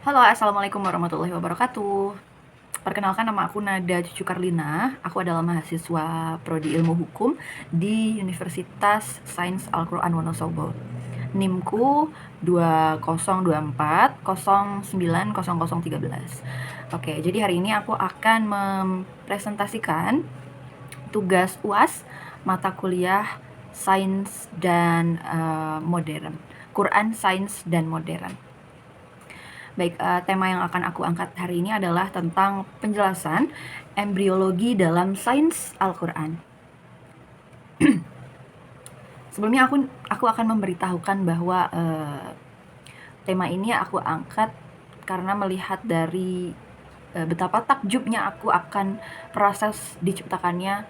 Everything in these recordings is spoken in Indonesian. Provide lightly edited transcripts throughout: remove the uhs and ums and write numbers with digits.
Halo, assalamualaikum warahmatullahi wabarakatuh. Perkenalkan, nama aku Nada Cucu Karlina. Aku adalah mahasiswa Prodi Ilmu Hukum di Universitas Sains Al-Quran Wonosobo. NIM-ku 2024090013. Oke, jadi hari ini aku akan mempresentasikan tugas UAS mata kuliah Sains dan Modern, Quran, Sains dan Modern. Baik, tema yang akan aku angkat hari ini adalah tentang penjelasan embriologi dalam sains Al-Quran. Sebelumnya aku akan memberitahukan bahwa tema ini aku angkat karena melihat dari betapa takjubnya aku akan proses diciptakannya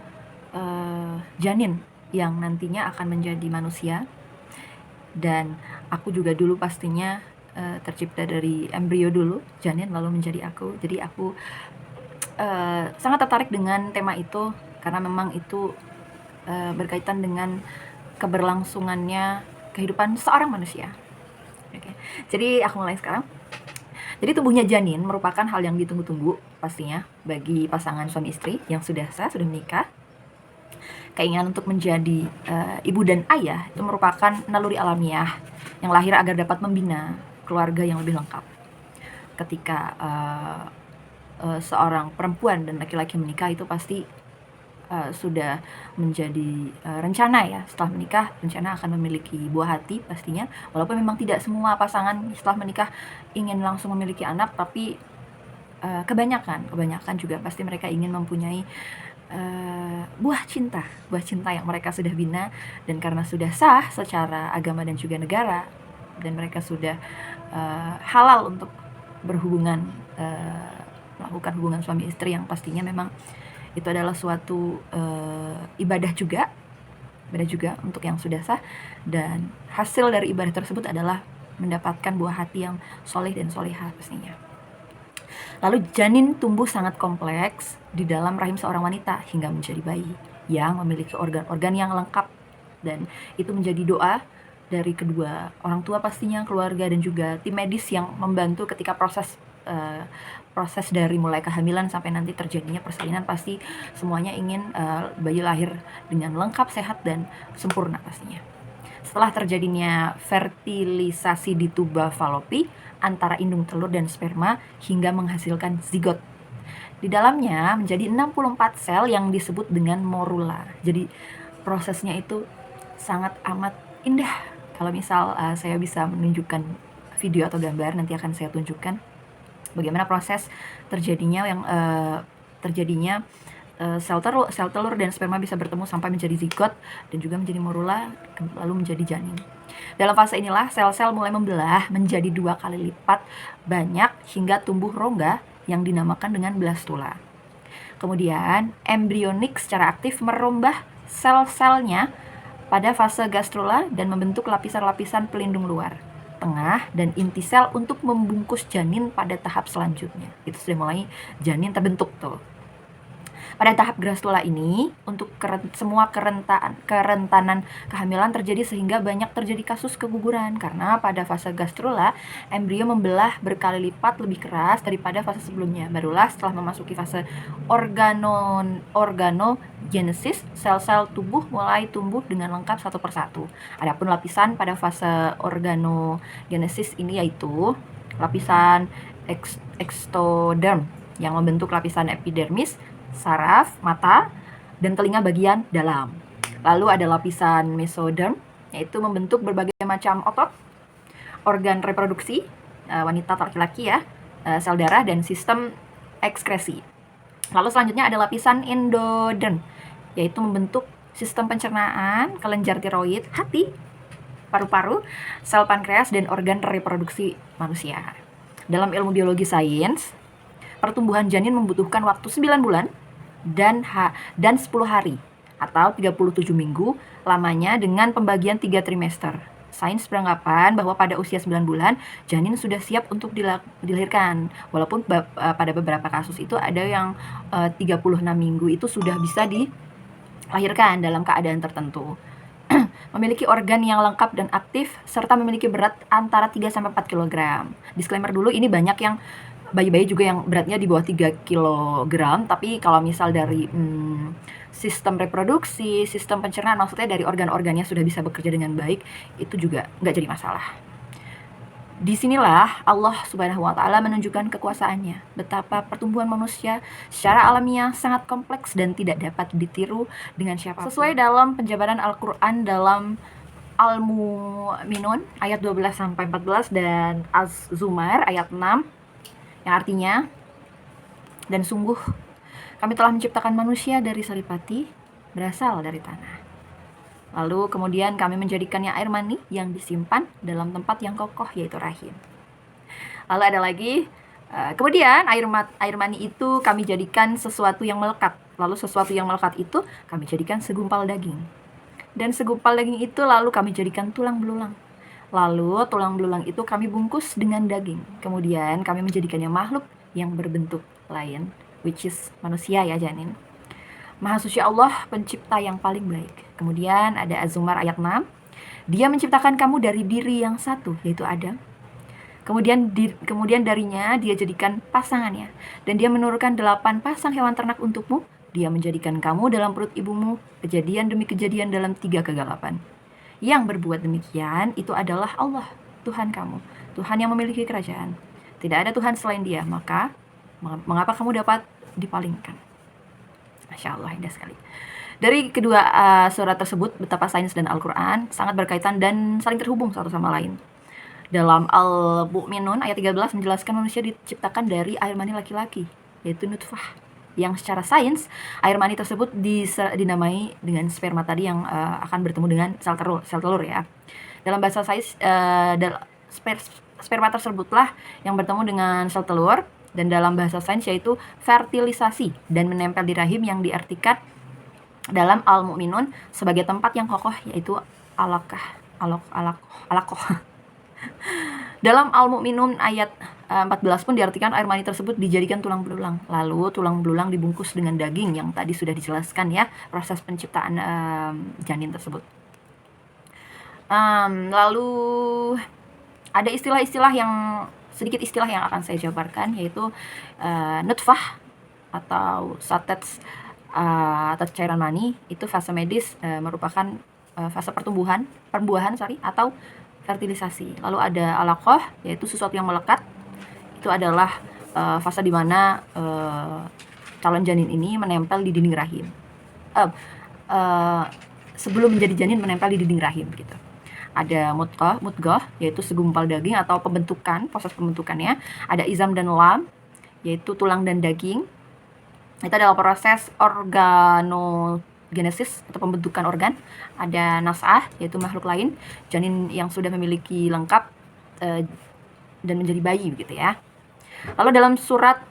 janin yang nantinya akan menjadi manusia. Dan aku juga dulu pastinya tercipta dari embrio dulu, janin, lalu menjadi aku. Jadi aku sangat tertarik dengan tema itu karena memang itu berkaitan dengan keberlangsungannya kehidupan seorang manusia. Oke. Jadi aku mulai sekarang. Jadi tubuhnya janin merupakan hal yang ditunggu-tunggu pastinya bagi pasangan suami istri yang sudah sah, sudah menikah. Keinginan untuk menjadi ibu dan ayah itu merupakan naluri alamiah yang lahir agar dapat membina keluarga yang lebih lengkap. Ketika seorang perempuan dan laki-laki menikah, itu pasti sudah menjadi rencana ya. Setelah menikah, rencana akan memiliki buah hati pastinya. Walaupun memang tidak semua pasangan setelah menikah ingin langsung memiliki anak, tapi kebanyakan juga pasti mereka ingin mempunyai buah cinta yang mereka sudah bina, dan karena sudah sah secara agama dan juga negara, dan mereka sudah halal untuk berhubungan, melakukan hubungan suami istri yang pastinya memang itu adalah suatu ibadah juga untuk yang sudah sah, dan hasil dari ibadah tersebut adalah mendapatkan buah hati yang soleh dan solehah pastinya. Lalu janin tumbuh sangat kompleks di dalam rahim seorang wanita hingga menjadi bayi yang memiliki organ-organ yang lengkap, dan itu menjadi doa dari kedua orang tua pastinya, keluarga, dan juga tim medis yang membantu ketika proses dari mulai kehamilan sampai nanti terjadinya persalinan. Pasti semuanya ingin bayi lahir dengan lengkap, sehat, dan sempurna pastinya. Setelah terjadinya fertilisasi di tuba falopi antara indung telur dan sperma hingga menghasilkan zigot. Di dalamnya menjadi 64 sel yang disebut dengan morula. Jadi prosesnya itu sangat amat indah. Kalau misal saya bisa menunjukkan video atau gambar, nanti akan saya tunjukkan bagaimana proses terjadinya sel telur dan sperma bisa bertemu sampai menjadi zigot dan juga menjadi morula, lalu menjadi janin. Dalam fase inilah sel-sel mulai membelah menjadi 2 kali lipat banyak hingga tumbuh rongga yang dinamakan dengan blastula. Kemudian embrionik secara aktif merombah sel-selnya pada fase gastrula dan membentuk lapisan-lapisan pelindung luar, tengah, dan inti sel untuk membungkus janin pada tahap selanjutnya. Itu sudah mulai janin terbentuk tuh. Pada tahap gastrula ini, untuk semua kerentanan kehamilan terjadi sehingga banyak terjadi kasus keguguran, karena pada fase gastrula, embrio membelah berkali lipat lebih keras daripada fase sebelumnya. Barulah setelah memasuki fase organogenesis, sel-sel tubuh mulai tumbuh dengan lengkap satu persatu. Adapun lapisan pada fase organogenesis ini yaitu lapisan ectoderm yang membentuk lapisan epidermis, saraf, mata, dan telinga bagian dalam. Lalu ada lapisan mesoderm, yaitu membentuk berbagai macam otot, organ reproduksi, wanita atau laki-laki ya, sel darah, dan sistem ekskresi. Lalu selanjutnya ada lapisan endoderm, yaitu membentuk sistem pencernaan, kelenjar tiroid, hati, paru-paru, sel pankreas, dan organ reproduksi manusia. Dalam ilmu biologi sains, pertumbuhan janin membutuhkan waktu 9 bulan dan 10 hari atau 37 minggu lamanya dengan pembagian 3 trimester. Sains beranggapan bahwa pada usia 9 bulan janin sudah siap untuk dilahirkan. Walaupun pada beberapa kasus itu ada yang 36 minggu itu sudah bisa dilahirkan dalam keadaan tertentu. memiliki organ yang lengkap dan aktif, serta memiliki berat antara 3-4 kg. Disclaimer dulu, ini banyak yang bayi-bayi juga yang beratnya di bawah 3 kg, tapi kalau misal dari sistem reproduksi, sistem pencernaan, maksudnya dari organ-organnya sudah bisa bekerja dengan baik, itu juga nggak jadi masalah. Disinilah Allah Subhanahu wa Ta'ala menunjukkan kekuasaannya, betapa pertumbuhan manusia secara alamiah sangat kompleks dan tidak dapat ditiru dengan siapa. Sesuai dalam penjabaran Al-Quran dalam Al-Mu'minun ayat 12-14 dan Az-Zumar ayat 6, yang artinya, dan sungguh kami telah menciptakan manusia dari saripati berasal dari tanah. Lalu kemudian kami menjadikannya air mani yang disimpan dalam tempat yang kokoh, yaitu rahim. Lalu ada lagi, kemudian air mani itu kami jadikan sesuatu yang melekat. Lalu sesuatu yang melekat itu kami jadikan segumpal daging. Dan segumpal daging itu lalu kami jadikan tulang belulang. Lalu tulang belulang itu kami bungkus dengan daging. Kemudian kami menjadikannya makhluk yang berbentuk lain, which is manusia ya janin. Maha suci Allah, pencipta yang paling baik. Kemudian ada Az-Zumar ayat 6. Dia menciptakan kamu dari diri yang satu, yaitu Adam. Kemudian darinya dia jadikan pasangannya. Dan dia menurunkan 8 pasang hewan ternak untukmu. Dia menjadikan kamu dalam perut ibumu, kejadian demi kejadian dalam 3 kegelapan. Yang berbuat demikian itu adalah Allah, Tuhan kamu, Tuhan yang memiliki kerajaan. Tidak ada Tuhan selain Dia, maka mengapa kamu dapat dipalingkan? Masya Allah, indah sekali. Dari kedua surat tersebut, betapa sains dan Al-Quran sangat berkaitan dan saling terhubung satu sama lain. Dalam Al-Mu'minun ayat 13 menjelaskan manusia diciptakan dari air mani laki-laki, yaitu nutfah, yang secara sains air mani tersebut dinamai dengan sperma tadi yang akan bertemu dengan sel telur ya. Dalam bahasa sains sperma tersebutlah yang bertemu dengan sel telur, dan dalam bahasa sains yaitu fertilisasi dan menempel di rahim, yang diartikan dalam Al-Mu'minun sebagai tempat yang kokoh, yaitu alaqah. Dalam Al-Mu'minun ayat 14 pun diartikan air mani tersebut dijadikan tulang belulang. Lalu tulang belulang dibungkus dengan daging, yang tadi sudah dijelaskan ya, proses penciptaan janin tersebut. Lalu ada sedikit istilah yang akan saya jabarkan, yaitu nutfah atau satet atau cairan mani. Itu fase medis, merupakan fase perbuahan atau fertilisasi. Lalu ada alaqah, yaitu sesuatu yang melekat. Itu adalah fase di mana calon janin ini menempel di dinding rahim. Sebelum menjadi janin menempel di dinding rahim gitu. Ada mudghah, yaitu segumpal daging atau proses pembentukannya. Ada izam dan lam, yaitu tulang dan daging. Itu adalah proses organogenesis atau pembentukan organ. Ada nas'ah, yaitu makhluk lain, janin yang sudah memiliki lengkap dan menjadi bayi begitu ya. Lalu dalam surat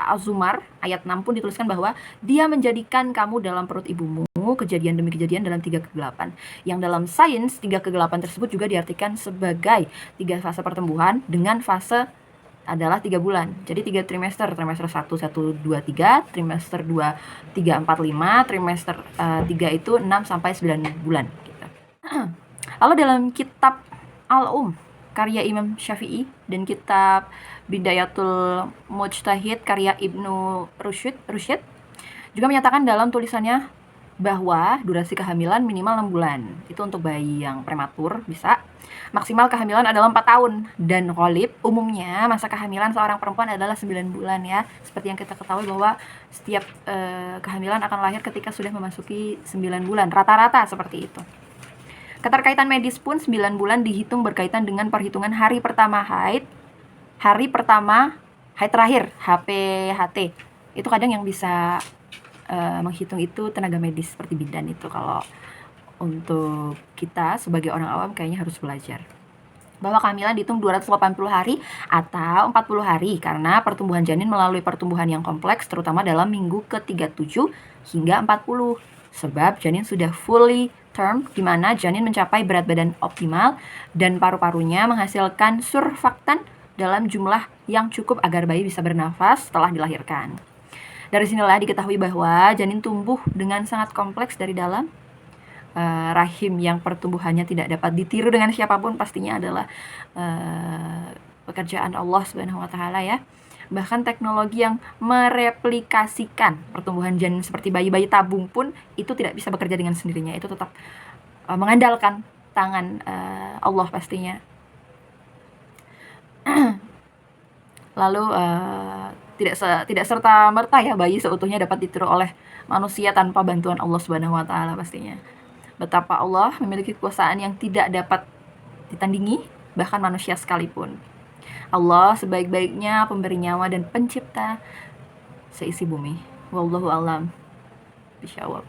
Az-Zumar ayat 6 pun dituliskan bahwa Dia menjadikan kamu dalam perut ibumu, kejadian demi kejadian dalam 3 kegelapan. Yang dalam sains 3 kegelapan tersebut juga diartikan sebagai 3 fase pertumbuhan, dengan fase adalah 3 bulan. Jadi 3 trimester 1, 1, 2, 3, trimester 2, 3, 4, 5, trimester 3 itu 6-9 bulan gitu. Lalu dalam kitab Al-Um karya Imam Syafi'i dan kitab Bidayatul Mujtahid karya Ibnu Rusyd juga menyatakan dalam tulisannya bahwa durasi kehamilan minimal 6 bulan. Itu untuk bayi yang prematur bisa. Maksimal kehamilan adalah 4 tahun. Dan ghalib, umumnya masa kehamilan seorang perempuan adalah 9 bulan ya. Seperti yang kita ketahui bahwa setiap kehamilan akan lahir ketika sudah memasuki 9 bulan. Rata-rata seperti itu. Keterkaitan medis pun 9 bulan dihitung berkaitan dengan perhitungan hari pertama haid terakhir, HPHT. Itu kadang yang bisa menghitung itu tenaga medis seperti bidan itu. Kalau untuk kita sebagai orang awam kayaknya harus belajar bahwa kehamilan dihitung 280 hari atau 40 hari karena pertumbuhan janin melalui pertumbuhan yang kompleks, terutama dalam minggu ke-37 hingga 40. Sebab janin sudah fully term, di mana janin mencapai berat badan optimal dan paru-parunya menghasilkan surfaktan dalam jumlah yang cukup agar bayi bisa bernafas setelah dilahirkan. Dari sinilah diketahui bahwa janin tumbuh dengan sangat kompleks dari dalam, rahim yang pertumbuhannya tidak dapat ditiru dengan siapapun pastinya adalah pekerjaan Allah Subhanahu wa taala ya. Bahkan teknologi yang mereplikasikan pertumbuhan janin seperti bayi-bayi tabung pun itu tidak bisa bekerja dengan sendirinya, itu tetap mengandalkan tangan Allah pastinya. Lalu tidak serta merta ya bayi seutuhnya dapat ditiru oleh manusia tanpa bantuan Allah Subhanahu wa taala pastinya. Betapa Allah memiliki kekuasaan yang tidak dapat ditandingi bahkan manusia sekalipun. Allah sebaik-baiknya pemberi nyawa dan pencipta seisi bumi. Wallahu a'lam bishawab.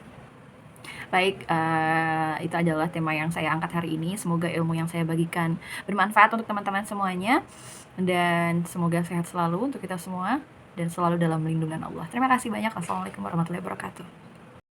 Baik, itu adalah tema yang saya angkat hari ini. Semoga ilmu yang saya bagikan bermanfaat untuk teman-teman semuanya, dan semoga sehat selalu untuk kita semua dan selalu dalam lindungan Allah. Terima kasih banyak. Assalamualaikum warahmatullahi wabarakatuh.